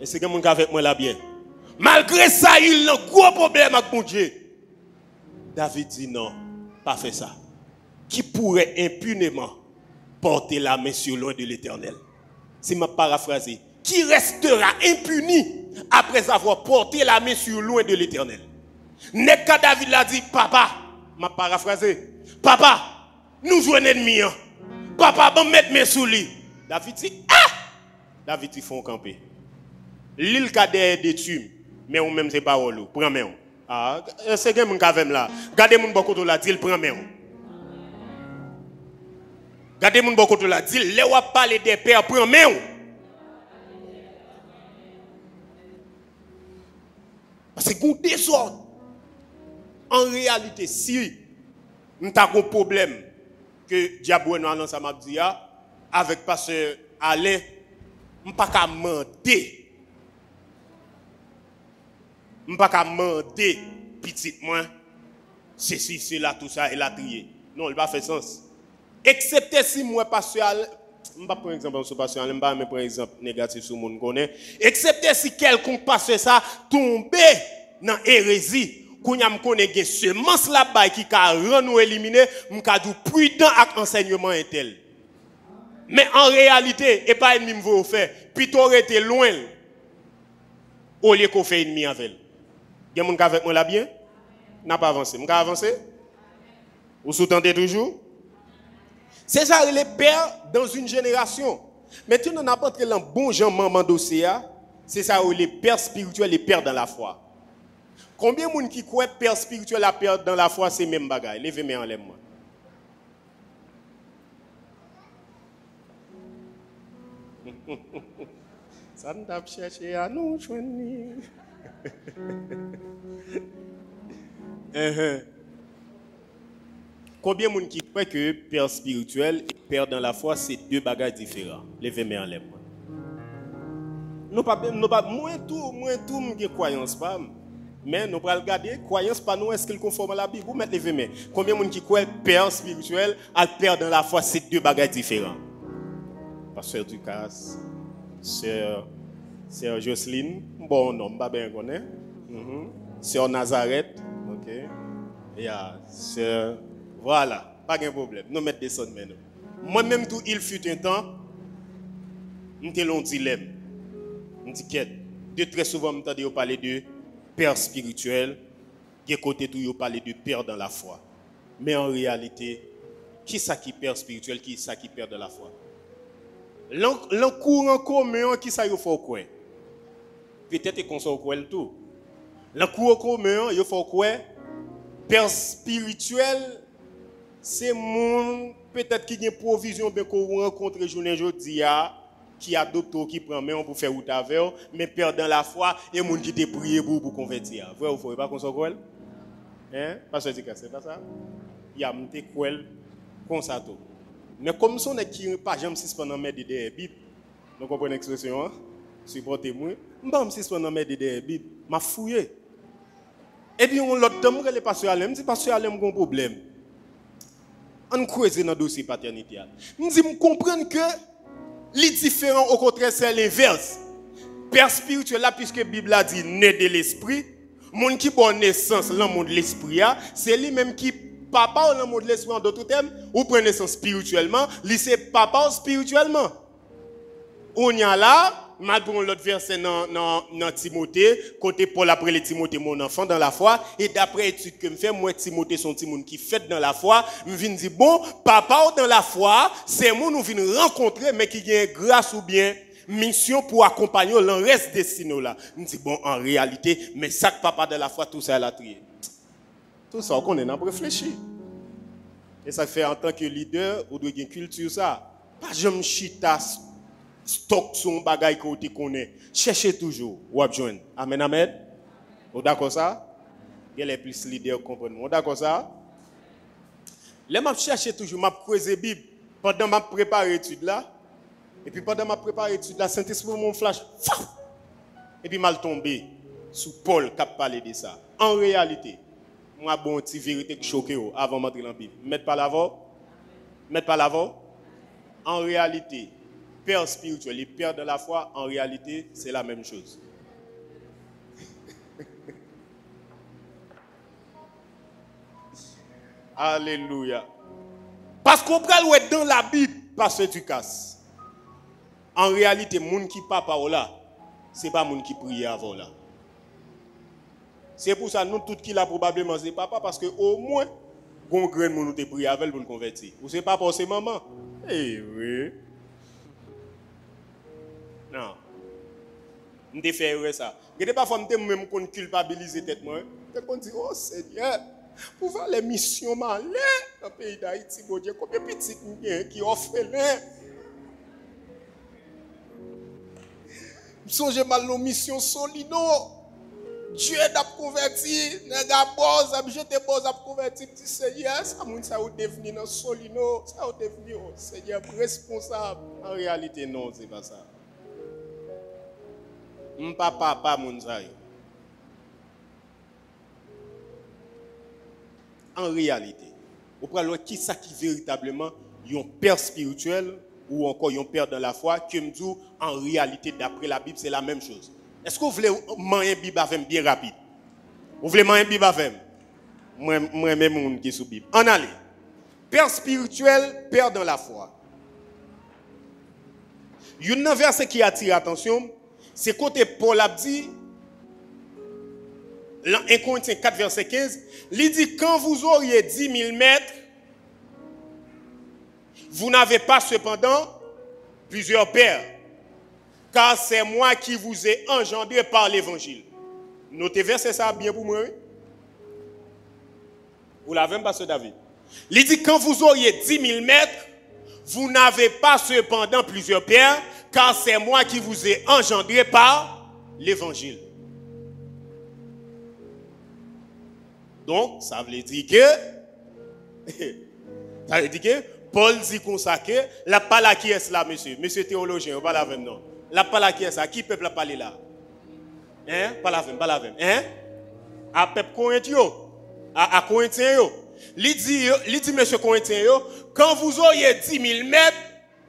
Est-ce que moun ka avec moi là bien? Malgré ça, il a un gros problème avec mon Dieu. David dit non, pas fait ça. Qui pourrait impunément porter la main sur loin de l'Éternel? Si ma paraphrasé, qui restera impuni après avoir porté la main sur loin de l'Éternel? N'est que David l'a dit, papa, m'a paraphrasé, papa, nous jouons un ennemi. Papa, bon mettre mes sous lui. David dit, ah! David dit, font camper. L'île cadet des tumes, mais on même ses paroles, prends main. Ah, c'est que mon cavem là. Gardez mon beaucoup là, dit, prends main. Gardez mon beaucoup là, dit, les wa parler des pères, prends main. Parce que c'est désordre. En réalité, si nous avons un problème que Diabo nous annonce à Mabdia avec pasteur Alain, nous ne pouvons pas mentir. Nous ne pouvons pas mentir, petit moi, ceci, cela, tout ça, et la trier. Non, il va faire sens. Excepté si moi, pasteur Alain, je ne vais pas prendre exemple sur pasteur Alain, je ne vais pas prendre exemple négatif sur mon connaît. Excepté si quelqu'un passe ça, tombe dans l'hérésie. Quand je connais que semence là-bas qui a rendu éliminé, je suis prudent avec l'enseignement tel. Mais en réalité, et pas ennemi vous faire, plutôt rester loin au lieu qu'on fait ennemi avec. Il y a des gens avec moi là bien? N'a pas avancé. Je avancé? Vous sous-tendez toujours? C'est ça les pères dans une génération. Mais tu n'as pas un bon Jean maman dossier, c'est ça les pères spirituels, les pères dans la foi. Combien de gens qui croient père spirituel à père dans la foi, c'est même bagaille. Levez-moi en l'air. Ça ne t'a cherché à nous joindre. Combien de gens qui croient que père spirituel et père dans la foi, c'est deux bagages différents. Levez-moi en l'air. Nous pas moins tout qui croyance pas. Mais nous allons regarder, croyance pas nous, est-ce qu'il conforme à la Bible? Vous mettez les mains. Combien de gens qui croient père spirituel et père dans la foi, c'est deux bagages différents? Pasteur Ducasse, sœur Jocelyne, bon nom, pas bien connaît. Sœur Nazareth, ok. Yeah, sœur, voilà, pas de problème. Nous mettons des sons maintenant. Moi-même, tout il fut un temps, nous avons un dilemme. Nous disons de très souvent, nous avons parlé de père spirituel, qui est côté tout, parler de père dans la foi. Mais en réalité, qui est-ce qui père spirituel, qui est-ce qui père dans la foi? Le courant commun, qui ça il faut quoi? Peut-être qu'on s'en quoi le tout. Le courant commun, il faut quoi? Père spirituel, c'est mon peut-être qui a une provision bien qu'on rencontre journée aujourd'hui qui adopte qui prend main pour faire route avec, mais père dans la foi et moun qui te prier pour convertir. Vrai ou faux, pas qu'on s'en quoi? Hein? Pasteur Dika, c'est pas ça? Il y a monté quoi comme ça tout. Mais comme son est qui pas jamais suspendre mettre des Bible. Vous comprenez l'expression? Supportez-moi. M'pas suspendre mettre des Bible, m'a fouillé. Et puis on l'autre temps que les pasteurs Alain, me dit pasteur Alain a un problème. On creuse dans le dossier paternité. Me dit me comprendre que les différents au contraire c'est l'inverse. Père spirituel là puisque la Bible a dit né de l'esprit, monde qui bonne naissance dans le monde de l'esprit, c'est lui même qui papa dans le monde de l'esprit en d'autres termes, ou prend naissance spirituellement, lui c'est papa spirituellement. On y a là, mal pour l'autre verset dans Timothée, côté Paul après les Timothée mon enfant dans la foi, et d'après étude que me fait moi Timothée son petit monde qui fait dans la foi, me vient dire bon, papa dans la foi, c'est moi nous vient rencontrer mais qui a grâce ou bien mission pour accompagner le reste destinés là. Me dit bon en réalité, mais ça que papa dans la foi tout ça elle a trié. Tout ça qu'on est pour réfléchir. Et ça fait en tant que leader, ou doit une culture ça. Pas jamais chita stock son bagay que tu connais. Cherchez toujours ou joindre. Amen amen. Vous d'accord ça? Il y a les plus leaders comprendre. Vous d'accord ça? Les m'a chercher toujours m'a creuser Bible pendant ma préparé étude là, et puis pendant ma préparé étude là, Saint-Esprit mon flash, et puis mal tombé sous Paul qui a parlé de ça. En réalité, moi bon petit vérité qui choqué avant d'entrer dans la Bible. Mettez pas l'avant. En réalité, père spirituel et père de la foi, en réalité, c'est la même chose. Alléluia. Parce qu'on peut le dans la Bible, parce que tu casses. En réalité, moun qui papa là, c'est pas moun qui prie avant là. C'est pour ça nous tout qui là probablement c'est papa parce que au moins gon grain moun te prie avec pour nous convertir. Ou c'est pas pour ses maman. Eh oui. Non. M'te fait ça. Gade parfois m'te même qu'on culpabiliser tête moi. Te qu'on dit oh Seigneur, pour voir les missions malais dans le pays d'Haïti, bon Dieu, combien de petites qui offrent là. Songe mal nos missions solino. Dieu t'a converti, nègre boss, j'étais boss a converti, petit Seigneur, ça moun ça ou devenir dans solino, ça ou devenir Seigneur responsable. En réalité non, c'est pas ça. M'papa pas moun ça. En réalité, vous prenez qui ça qui véritablement un père spirituel ou encore un père dans la foi que me dit en réalité d'après la Bible c'est la même chose. Est-ce que vous voulez manger une Bible avec bien rapide? Vous voulez manger une Bible avec moi même monde qui est sous Bible. En allez. Père spirituel, père dans la foi. Il y a un verset qui attire l'attention, c'est côté Paul a dit dans 1 Corinthiens 4 verset 15, il dit quand vous auriez 10 000 mètres, vous n'avez pas cependant plusieurs pères. Car c'est moi qui vous ai engendré par l'évangile. Notez verset ça bien pour moi. Oui? Vous l'avez, pasteur David. Il dit quand vous auriez 10 000 mètres, vous n'avez pas cependant plusieurs pères, car c'est moi qui vous ai engendré par l'évangile. Donc, ça veut dire que Paul dit comme ça que la parole qui est là, monsieur théologien, pas la même non. La parole qui est ça, qui peuple a parlé là? Hein? Pas la même. Hein? À peuple corinthien, à corinthien. Il dit monsieur corinthien, quand vous auriez 10 000 mètres,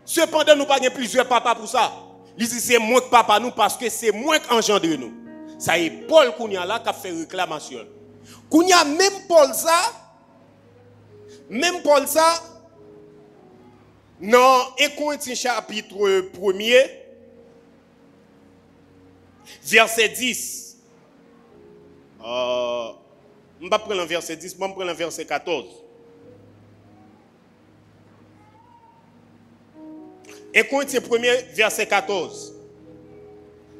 cependant nous pas plusieurs papas pour ça. Il dit c'est moins que papa nous parce que c'est moins qu'engendré nous. Ça y est Paul Kounia là qui a fait réclamation. Kounia même Paul ça, dans 1 Corinthiens chapitre 1er, verset 10. Je ne vais pas prendre le verset 10, je vais prendre le verset 14. 1 Corinthiens 1er, verset 14.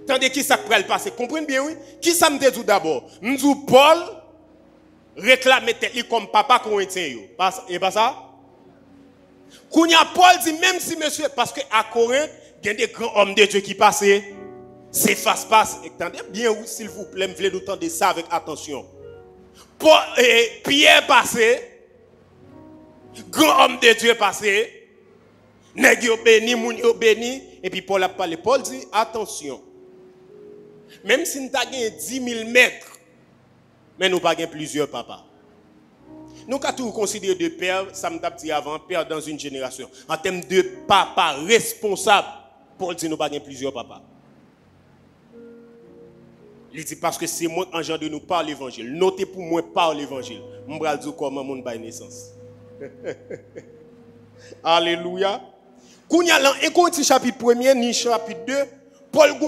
Tandis qui ça peut le passer? Comprenez bien, oui? Qui ça me dit d'abord? Nous Paul réclame comme papa corinthien. Et pas ça? Kounya Paul dit même si monsieur, parce qu'à Corinthe, il y a des grands hommes de Dieu qui passent, c'est face-passe. Attendez bien, oui, s'il vous plaît, je voulais nous entendre ça avec attention. Pierre passé, grand homme de Dieu passé, nèg yo béni, moun yo béni, et puis Paul a parlé. Paul dit attention, même si nous avons 10 000 mètres, mais nous n'avons pas plusieurs papas. Nous avons tout considéré de père, ça me dit avant, père dans une génération. En termes de papa responsable, Paul dit nous n'avons pas plusieurs papas. Il dit parce que c'est moi qui engendre nous par l'évangile. Notez pour moi par l'évangile. Je vais dire comment mon bail naissance. Alléluia. Quand il y a dans 1 Corinthiens chapitre 1er, ni chapitre 2, Paul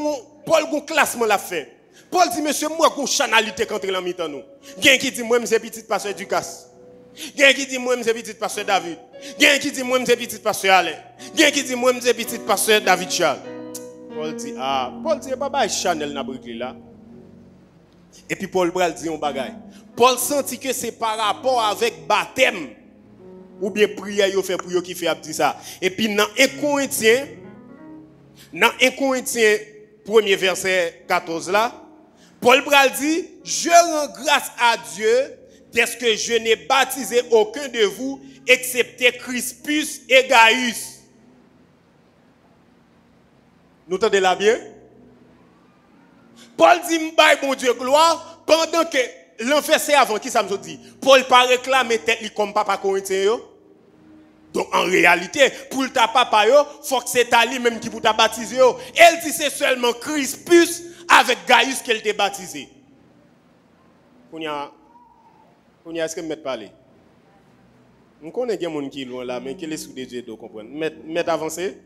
gon classement l'a fait. Paul dit monsieur moi gon chanalité quand il en mi-temps nous. Quelqu'un qui dit moi c'est petit pasteur Ducasse. Quelqu'un qui dit moi c'est petit pasteur David. Quelqu'un qui dit moi c'est petit pasteur Alain. Quelqu'un qui dit moi c'est petit pasteur David Charles. Paul dit papa Chanel n'a briqué là. Et puis Paul Bral dit un bagay. Paul sentit que c'est par rapport avec baptême ou bien prière yo fait pour yo qui fait dit ça. Et puis dans 1 Corinthiens 1er verset 14 là, Paul Bral dit je rends grâce à Dieu est-ce que je n'ai baptisé aucun de vous, excepté Crispus et Gaius. Nous entendez là bien? Paul dit, m'baye bon Dieu gloire, pendant que l'enfer c'est avant, qui ça me dit? Paul pas réclamer tête comme papa corinthien yo. Donc en réalité, pour ta papa yo, faut que c'est Ali même qui pour t'a baptisé yo. Elle dit c'est seulement Crispus avec Gaius qu'elle t'a baptisé. On y a est-ce que me mettre parler? On connaît des gens qui loin là mais qui les sous des Dieu de comprendre. Mettre avancer.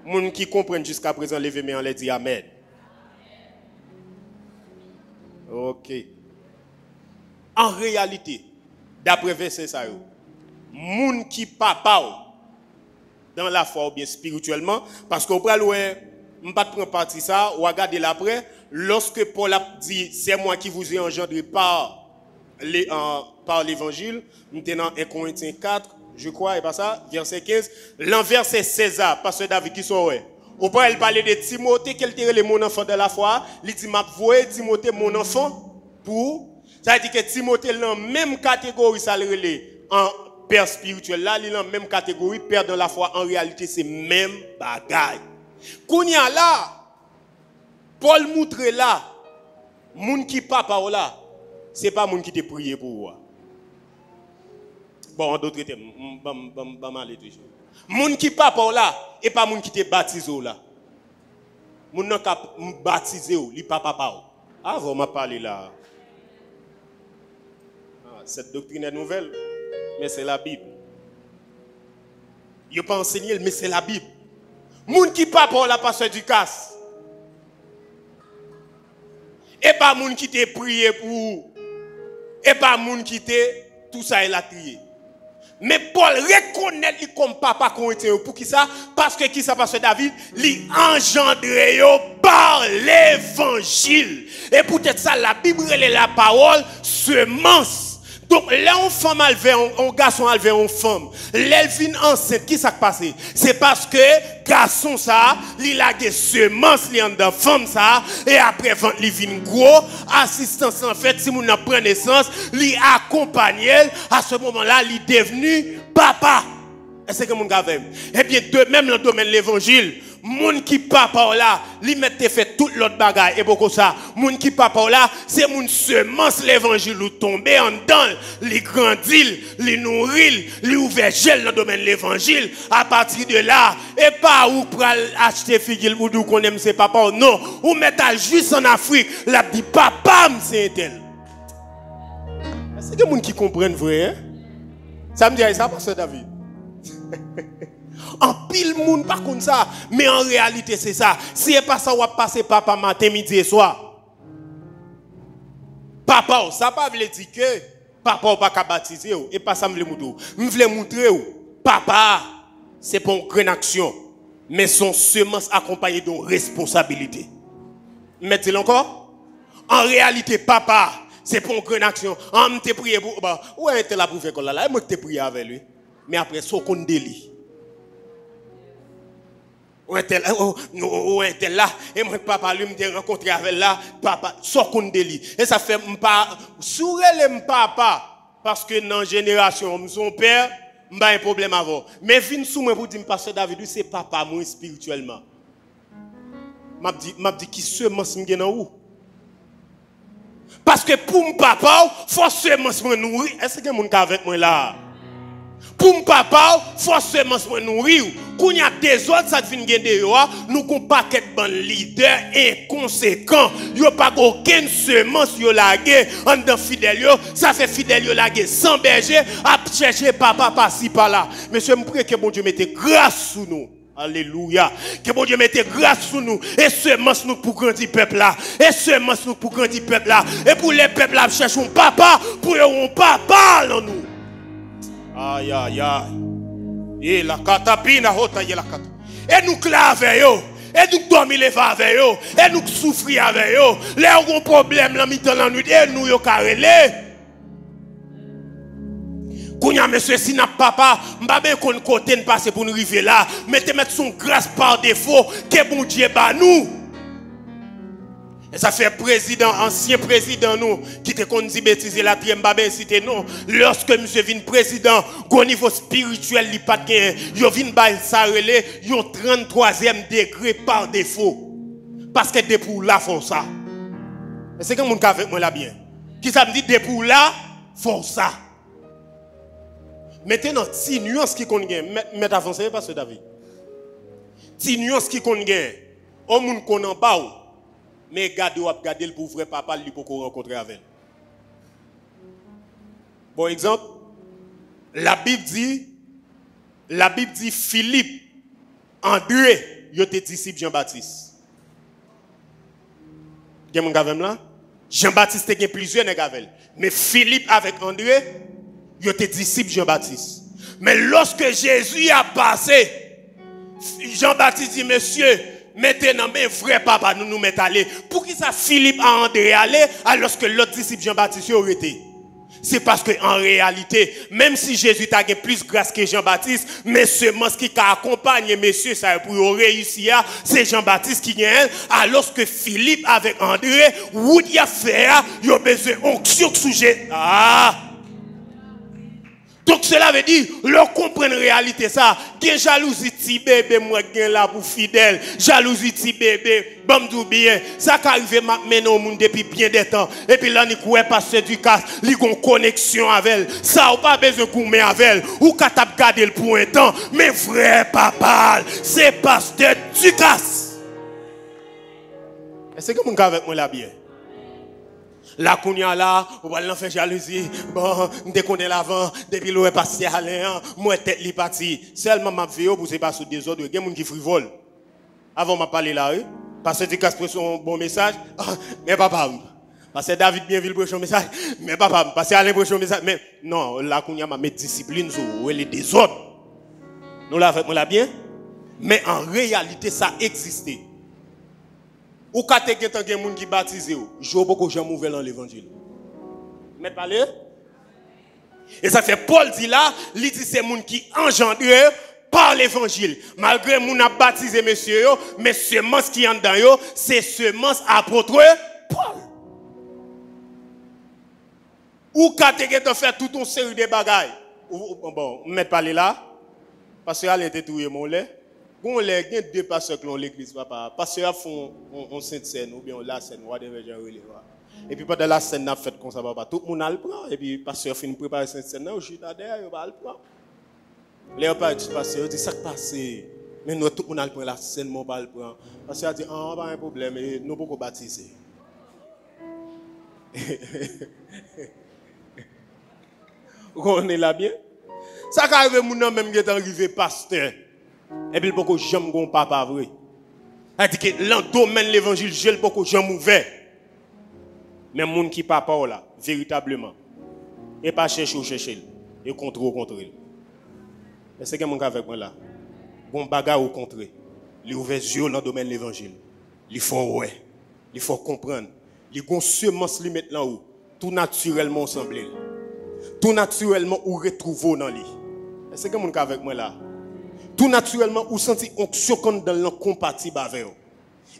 Moun qui comprennent jusqu'à présent lever mais on les dit amen. OK. En réalité, d'après verset ça yo, moun qui papa dans la foi ou bien spirituellement parce qu'on peut aller on pas prendre partie ça ou regarder l'après lorsque Paul a dit c'est moi qui vous ai engendré par l'évangile, nous tenons 1 Corinthiens 4 je crois, et pas ça, verset 15. L'envers c'est César, pasteur David qui sont ouais. Au point, elle parlait de Timothée, qu'elle était mon enfant de la foi. Il dit, m'a voué Timothée mon enfant pour. Ça veut dire que Timothée est dans la même catégorie, ça le relais en père spirituel. Là, il est dans la même catégorie, père de la foi. En réalité, c'est même bagaille. Kounya là, Paul montre là, moun qui papa là, c'est pas moun qui te prié pour vous. Bon, en d'autres termes, moun qui papa là, et pas moun qui te baptisé là. Moun nan ka baptisé ou, li papa pa. Ah, vous m'a parlé là. Ah, cette doctrine est nouvelle, mais c'est la Bible. Il pas enseigné, mais c'est la Bible. Moun qui papa là, pasteur du casse. Et pas moun qui te prié pour. Et pas moun qui te tout ça il a trié. Mais Paul reconnaît lui comme papa corinthien pour qui ça? Parce que qui ça parce que David lui engendré par l'évangile. Et peut-être ça la Bible est la parole semence. Donc là on femme alvé un garçon alvé une femme. L'elvin enceinte qui ça passé? C'est parce que garçon ça, il a des semences li en dans femme ça et après vente li vinn gros, assistance en fait si moun n'a prend naissance, li accompagner à ce moment-là, il est devenu papa. Est-ce que moun gavem? Eh bien de même dans le domaine de l'évangile, moun qui papa là, li mette fait toute l'autre bagaille et beaucoup ça. Moun qui papa là, c'est moun semence l'évangile ou tomber en dedans, li grandit, li nourrit, li ouvert gel dans le domaine de l'évangile. À partir de là, et pas ou pral acheter figil ou d'où qu'on aime ses papa non, ou mettre juste en Afrique, la dit papa c'est tel. Est-ce que moun qui comprennent vrai hein? Ça me dit ça pasteur David. En pile monde pas comme ça, mais en réalité c'est ça. Si c'est pas ça, on va passer papa matin, midi et soir. Papa, ça pas veut dire que papa pas qu'à baptiser et pas ça me montrer. Me voulais montrer papa, c'est pas une grande action, mais son semence accompagnée d'une responsabilité. Mettez-le encore. En réalité papa, c'est pas une grande action. On te prié pour ouais, était là pour faire comme là, moi te prié avec lui. Mais après ça qu'on délit. On était là et mon papa lui me rencontré avec là papa ça qu'on délit. Et ça fait pas sourire le papa parce que dans génération son père m'pa un problème avant. Mais vinn sous moi pour dire pasteur David c'est papa moi spirituellement. M'a dit qui semence m'gen dans où? Parce que pour mon papa faut semence me nourrir. Est-ce que mon avec moi là? Pour mon papa, forcément se nourrir. Quand il y a des autres, ça vient de nous avons un paquet de leaders inconséquents. Il n'y a pas aucune semence qui est laguée en dedans fidèle. Ça fait fidèle lagué sans berger, à chercher papa par-ci par-là. Monsieur, je prie que bon Dieu mette grâce sur nous. Alléluia. Que bon Dieu mette grâce sur nous. Et semence nous pour grandir peuple là. Et semence nous pour grandir peuple là. Et pour les peuples là, cherchons papa. Pour un papa en nous. Aïe aïe aïe. Et la catapina hota y la cat. Et nous claver avec et nous dormir lever avec eux, et nous souffrir avec eux. Les gros problème la mi-temps la nuit et nous yo carrelé. Kounya monsieur si n'a papa, m'pa ben kon côté ne passer pour nous arriver là, mais te mettre son grâce par défaut que bon Dieu ba nous. Et ça fait président, ancien président nous, qui te conduit bêtiser la triembabe cité non. Lorsque monsieur vient président, au niveau spirituel, il pas de yo vient bail ça relé, yo 33e degré par défaut. Parce que des pour là font ça. Et c'est comme mon cas avec moi là bien. Qui ça me dit des pour là font ça. Maintenant, si nuance qui qu'on gagne, mettre avancé pas ce David. Si nuance qui qu'on gagne, au monde qu'on en bas. Mais gardez le pour vrai papa, il peut rencontrer avec. Bon exemple, la Bible dit Philippe, André, il était disciple Jean-Baptiste. Vous avez un là? Jean-Baptiste était plusieurs nègres. Mais Philippe avec André, il était disciple Jean-Baptiste. Mais lorsque Jésus a passé, Jean-Baptiste dit, monsieur, maintenant, mes vrais papa, nous mettons aller. Pour qui ça Philippe a André aller, alors que l'autre disciple Jean-Baptiste aurait été? C'est parce que en réalité, même si Jésus a plus grâce que Jean-Baptiste, mais semence qui accompagne messieurs, ça pour réussir, c'est Jean-Baptiste qui gagne, alors que Philippe avec André, où il a fait, il a besoin d'onction sujet. Donc cela veut dire, leur comprendre réalité ça. Gen jalousie ti bébé moi gen là pour fidèle. Jalousie ti bébé, bam dou bien. Ça qu'arrive maintenant au monde depuis bien des temps. Et puis là ni koué pasteur du cas, li gon connexion avec elle. Ça ou pas besoin koumer avec elle. Ou ka t'a garder le pour un temps, mais vrai papa, c'est pasteur du cas. Est-ce que mon gars avec moi là bien? La kounya là, on va l'en faire jalousie. Bon, dès qu'on est l'avant, depuis l'eau est passé à l'air, moi tête li parti. Seulement ma vie pour c'est pas sous des ordres, il y a des qui frivole. Avant m'a parlé là, parce que tu casses son bon message, mais papa, parce que David bien vu le prochain message, mais papa, parce que Alain prochain message, mais non, la kounya m'a mis discipline sur les désordres. Nous la fait moi bien, mais en réalité ça existait. Ou quand tu as des gens qui baptisent, je ne peux pas jamais ouvrir dans l'évangile. Mais parlez. Et ça fait Paul dit là, il dit c'est les gens qui engendrent par l'évangile. Malgré que nous avons baptisé monsieur, mais semence qui est dedans, c'est semence apôtre Paul. Ou quand tu as fait toute une série de bagailles. Bon, ne parlez là, parce que elle était touillée mon lait. Bon, il y a deux pasteurs qui ont l'église, papa. Pasteurs font on sainte scène ou bien la scène, whatever genre. Et puis pendant la scène, on a fait comme ça, papa. Tout le monde a le prend. Et puis pasteur finit préparer cette scène, je suis derrière, il va le prendre. Les pasteurs disent ça qui passe. Mais nous, tout le monde a le prend la scène, mon va le prendre. Pasteur a dit, ah, pas un problème, nous pouvons baptiser. On est là bien. Ça qui arrive, mon homme même qui est arrivé pasteur. Et puis, il faut que j'aime mon papa vrai. C'est-à-dire que dans le domaine de l'évangile, je ne peux pas j'aime ouvert. Mais mon qui papa là, véritablement. Et pas chercher, et contrôler. Mais c'est que mon gars avec moi là. Bon bagarre au contraire. Il ouvert les yeux dans le domaine de l'évangile. Il faut ouais. Il faut comprendre. Il y a une semence qui met là-haut. Tout naturellement semblé. Tout naturellement ou retrouve dans lui. C'est que mon gars avec moi là. Tout naturellement, vous sentez onction dans le compatible avec vous.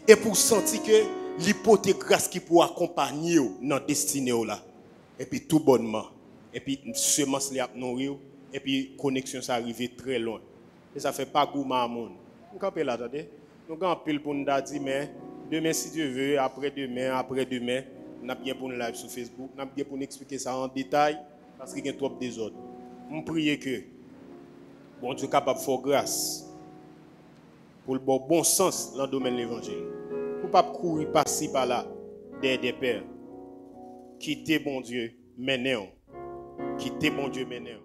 Et pour sentir que l'hypothèse grâce qui peut accompagner dans la destinée là. Et puis tout bonnement. Et puis semence li a nourrir. Et puis connexion ça arrive très loin. Et ça fait pas goût à monde. Nous campons là, attendez. Nous avons pile pour nous dire, mais demain si Dieu veut, après-demain, nous avons bien pour nous live sur Facebook. Nous avons bien pour nous expliquer ça en détail. Parce qu'il y a trop de désordre. Je prie que bon Dieu est capable de faire grâce pour le bon sens dans le domaine de l'évangile. Pour ne pas courir par-ci par-là des pères. Quittez bon Dieu, menez. Quittez bon Dieu, menez.